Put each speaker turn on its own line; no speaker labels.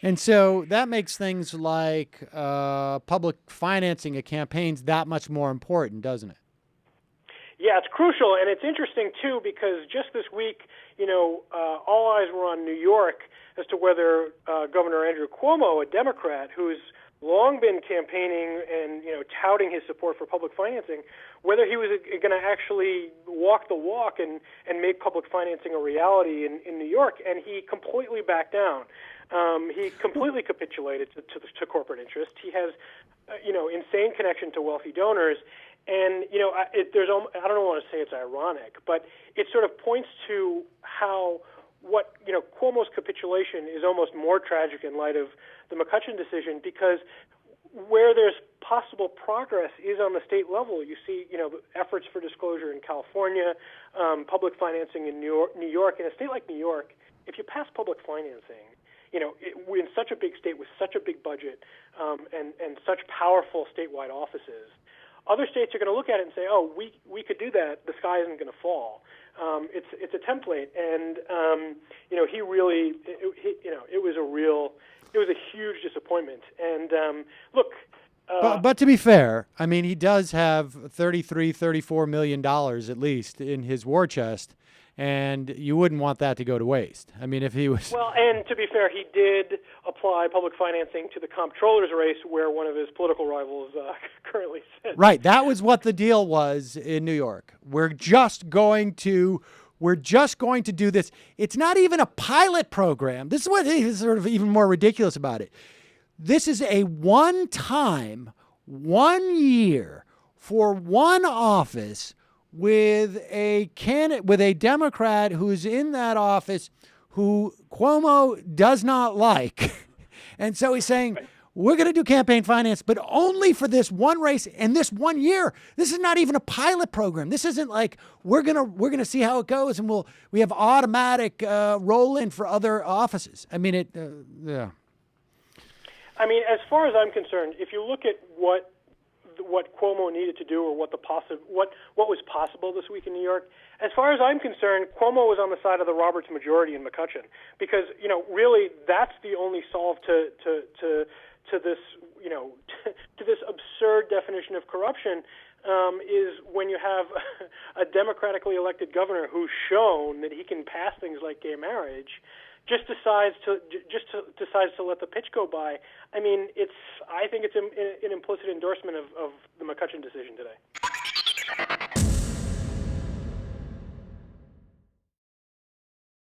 And so that makes things like public financing of campaigns that much more important, doesn't it?
Yeah, it's crucial, and it's interesting too because just this week, all eyes were on New York as to whether Governor Andrew Cuomo, a Democrat who's long been campaigning and touting his support for public financing, whether he was going to actually walk the walk and make public financing a reality in New York, and he completely backed down. He completely capitulated to corporate interest. He has, insane connection to wealthy donors. And I don't want to say it's ironic, but it sort of points to how Cuomo's capitulation is almost more tragic in light of the McCutcheon decision, because where there's possible progress is on the state level. You see, efforts for disclosure in California, public financing in New York. In a state like New York, if you pass public financing, we're in such a big state with such a big budget and such powerful statewide offices. Other states are going to look at it and say, "Oh, we could do that. The sky isn't going to fall." It's a template, and he really, it was a huge disappointment. And look,
but to be fair, I mean, he does have $34 million at least in his war chest, and you wouldn't want that to go to waste. I mean, if he was
and to be fair, he did apply public financing to the comptroller's race, where one of his political rivals currently sits.
Right. That was what the deal was in New York. We're just going to do this. It's not even a pilot program. This is what is sort of even more ridiculous about it. This is a one-time, 1 year for one office with a Democrat who's in that office who Cuomo does not like. And so he's saying, we're going to do campaign finance, but only for this one race and this 1 year. This is not even a pilot program. This isn't like we're gonna see how it goes and we have automatic roll in for other offices. I mean, yeah.
I mean, as far as I'm concerned, if you look at what Cuomo needed to do, or what was possible this week in New York, as far as I'm concerned, Cuomo was on the side of the Roberts majority in McCutcheon, because really that's the only solve to this to this absurd definition of corruption, is when you have a democratically elected governor who's shown that he can pass things like gay marriage, just decides to let the pitch go by. I mean, I think it's an implicit endorsement of the McCutcheon decision today.